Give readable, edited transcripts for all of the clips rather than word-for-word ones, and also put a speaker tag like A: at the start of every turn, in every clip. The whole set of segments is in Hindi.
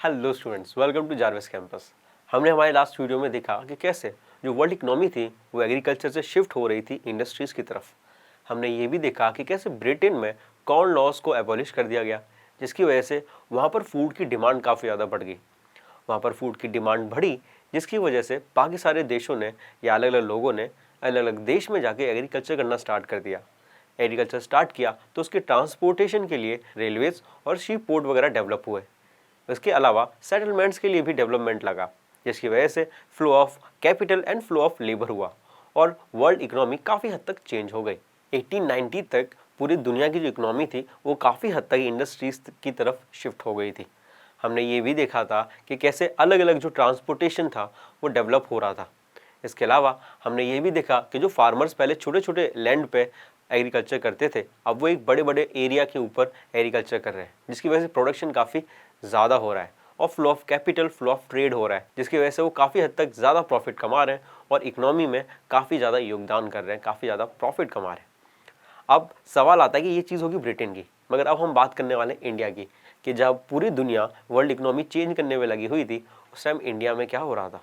A: Hello students, welcome to Jarvis campus. हमने हमारे लास्ट वीडियो में देखा कि कैसे जो वर्ल्ड इकोनॉमी थी वो एग्रीकल्चर से शिफ्ट हो रही थी इंडस्ट्रीज की तरफ। हमने ये भी देखा कि कैसे ब्रिटेन में कॉर्न लॉज को एबॉलिश कर दिया गया, जिसकी वजह से वहाँ पर फूड की डिमांड काफ़ी ज़्यादा बढ़ गई। वहाँ पर फूड की डिमांड बढ़ी, जिसकी वजह से बाकी सारे देशों ने या अलग अलग लोगों ने अलग अलग देश में जाके एग्रीकल्चर करना स्टार्ट कर दिया। एग्रीकल्चर स्टार्ट किया तो उसके ट्रांसपोर्टेशन के लिए रेलवेज और शिप पोर्ट वगैरह डेवलप हुए। इसके अलावा सेटलमेंट्स के लिए भी डेवलपमेंट लगा, जिसकी वजह से flow of capital and flow of labour हुआ और वर्ल्ड इकोनॉमी काफ़ी हद तक चेंज हो गई। 1890 तक पूरी दुनिया की जो इकोनॉमी थी वो काफ़ी हद तक इंडस्ट्रीज की तरफ शिफ्ट हो गई थी। हमने ये भी देखा था कि कैसे अलग अलग जो ट्रांसपोर्टेशन था वो डेवलप हो रहा था। इसके अलावा हमने ये भी देखा कि जो फार्मर्स पहले छोटे छोटे लैंड पे एग्रीकल्चर करते थे, अब वो एक बड़े बड़े एरिया के ऊपर एग्रीकल्चर कर रहे हैं, जिसकी वजह से प्रोडक्शन काफ़ी ज़्यादा हो रहा है और flow of capital, flow of trade हो रहा है, जिसकी वजह से वो काफ़ी हद तक ज़्यादा प्रॉफिट कमा रहे हैं और इकोनॉमी में काफ़ी ज़्यादा योगदान कर रहे हैं, काफ़ी ज़्यादा प्रॉफिट कमा रहे हैं। अब सवाल आता है कि ये चीज़ होगी ब्रिटेन की, मगर अब हम बात करने वाले हैं इंडिया की, कि जब पूरी दुनिया वर्ल्ड इकोनॉमी चेंज करने में लगी हुई थी, उस टाइम इंडिया में क्या हो रहा था।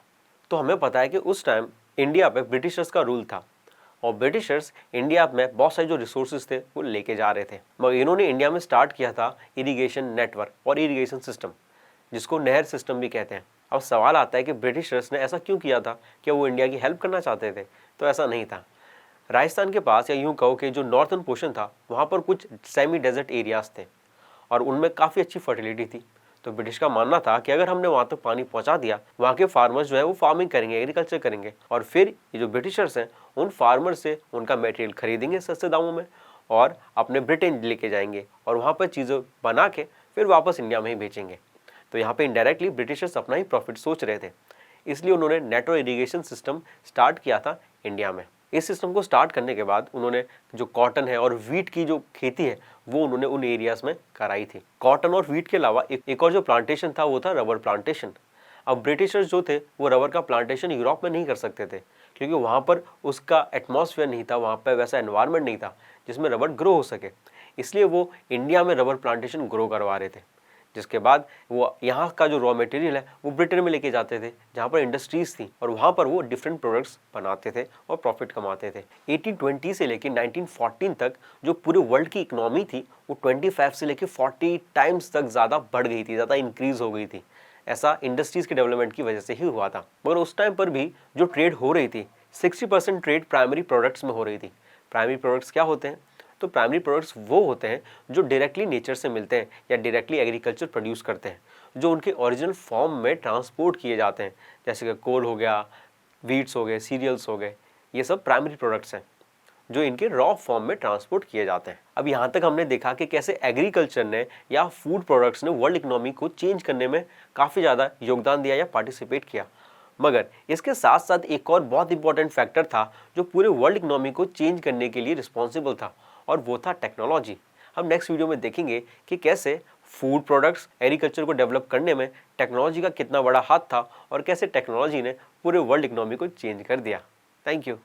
A: तो हमें पता है कि उस टाइम इंडिया पे ब्रिटिशर्स का रूल था और ब्रिटिशर्स इंडिया में बहुत सारे जो रिसोर्सेज थे वो लेके जा रहे थे, मगर इन्होंने इंडिया में स्टार्ट किया था इरिगेशन नेटवर्क और इरिगेशन सिस्टम, जिसको नहर सिस्टम भी कहते हैं। अब सवाल आता है कि ब्रिटिशर्स ने ऐसा क्यों किया था? क्या वो इंडिया की हेल्प करना चाहते थे? तो ऐसा नहीं था। राजस्थान के पास, या यूं कहो कि जो नॉर्थन पोर्शन था, वहाँ पर कुछ सेमी डेजर्ट एरियाज थे और उनमें काफ़ी अच्छी फर्टिलिटी थी। तो ब्रिटिश का मानना था कि अगर हमने वहाँ तक पानी पहुँचा दिया, वहाँ के फार्मर्स जो है वो फार्मिंग करेंगे, एग्रीकल्चर करेंगे और फिर ये जो ब्रिटिशर्स हैं उन फार्मर्स से उनका मटेरियल खरीदेंगे सस्ते दामों में और अपने ब्रिटेन लेके जाएंगे और वहाँ पर चीज़ें बना के फिर वापस इंडिया में ही बेचेंगे। तो यहाँ पे इनडायरेक्टली ब्रिटिशर्स अपना ही प्रॉफिट सोच रहे थे, इसलिए उन्होंने नेटो इरिगेशन सिस्टम स्टार्ट किया था इंडिया में। इस सिस्टम को स्टार्ट करने के बाद उन्होंने जो कॉटन है और वीट की जो खेती है वो उन्होंने उन एरियाज में कराई थी। कॉटन और वीट के अलावा एक और जो प्लांटेशन था वो था रबर प्लांटेशन। अब ब्रिटिशर्स जो थे वो रबर का प्लांटेशन यूरोप में नहीं कर सकते थे, क्योंकि वहाँ पर उसका एटमॉस्फेयर नहीं था, वहाँ पर वैसा एनवायरनमेंट नहीं था जिसमें रबर ग्रो हो सके, इसलिए वो इंडिया में रबर प्लांटेशन ग्रो करवा रहे थे। जिसके बाद वो यहाँ का जो रॉ मटेरियल है वो ब्रिटेन में लेके जाते थे, जहाँ पर इंडस्ट्रीज थी और वहाँ पर वो डिफरेंट प्रोडक्ट्स बनाते थे और प्रॉफिट कमाते थे। 1820 से लेके 1914 तक जो पूरे वर्ल्ड की इकोनॉमी थी वो 25 से लेके 40 टाइम्स तक ज़्यादा बढ़ गई थी, ज़्यादा इंक्रीज हो गई थी। ऐसा इंडस्ट्रीज के डेवलपमेंट की वजह से ही हुआ था। मगर उस टाइम पर भी जो ट्रेड हो रही थी, 60% ट्रेड प्राइमरी प्रोडक्ट्स में हो रही थी। प्राइमरी प्रोडक्ट्स क्या होते हैं? तो प्राइमरी प्रोडक्ट्स वो होते हैं जो डायरेक्टली नेचर से मिलते हैं या डायरेक्टली एग्रीकल्चर प्रोड्यूस करते हैं, जो उनके ओरिजिनल फॉर्म में ट्रांसपोर्ट किए जाते हैं, जैसे कि कोल हो गया, वीट्स हो गए, सीरियल्स हो गए। ये सब प्राइमरी प्रोडक्ट्स हैं जो इनके रॉ फॉर्म में ट्रांसपोर्ट किए जाते हैं। अब यहाँ तक हमने देखा कि कैसे एग्रीकल्चर ने या फूड प्रोडक्ट्स ने वर्ल्ड इकोनॉमी को चेंज करने में काफ़ी ज़्यादा योगदान दिया या पार्टिसिपेट किया। मगर इसके साथ साथ एक और बहुत इंपॉर्टेंट फैक्टर था जो पूरे वर्ल्ड इकोनॉमी को चेंज करने के लिए रिस्पॉन्सिबल था, और वो था टेक्नोलॉजी। हम नेक्स्ट वीडियो में देखेंगे कि कैसे फूड प्रोडक्ट्स एग्रीकल्चर को डेवलप करने में टेक्नोलॉजी का कितना बड़ा हाथ था और कैसे टेक्नोलॉजी ने पूरे वर्ल्ड इकोनॉमी को चेंज कर दिया। Thank you.